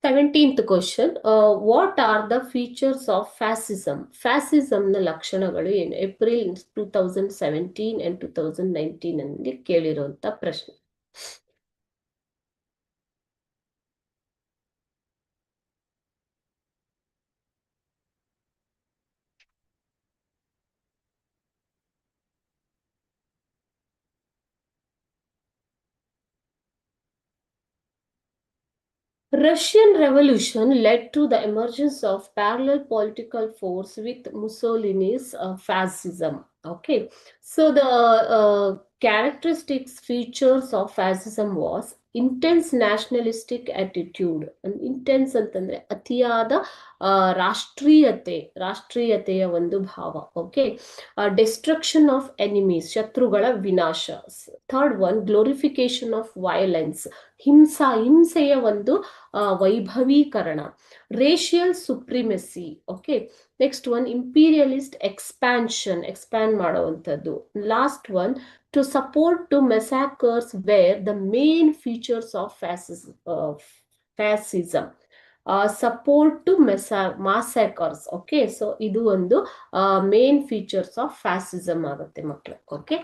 17th question. What are the features of fascism? Fascism ನ ಲಕ್ಷಣಗಳು ಏನು? ಏಪ್ರಿಲ್ 2017 and 2019 ಅಲ್ಲಿ ಕೇಳಿರುವಂತ ಪ್ರಶ್ನೆ. Russian Revolution led to the emergence of parallel political force with Mussolini's fascism. Okay, so the characteristics features of fascism was intense nationalistic attitude. And intense ಅಂತಂದ್ರೆ ಅತಿಯಾದ ರಾಷ್ಟ್ರೀಯತೆಯ ಒಂದು ಭಾವ. Okay, destruction of enemies, ಶತ್ರುಗಳ ವಿನಾಶ. Third one, glorification of violence, ಹಿಂಸೆಯ ಒಂದು ವೈಭವೀಕರಣ. Racial supremacy. Okay, next one, imperialist expand ಮಾಡುವಂಥದ್ದು. Last one, to support to massacres were the main features of fascism. Support to massacres. Okay, so ಇದು ಒಂದು main features of fascism ಆಗುತ್ತೆ ಮಕ್ಕಳು. Okay.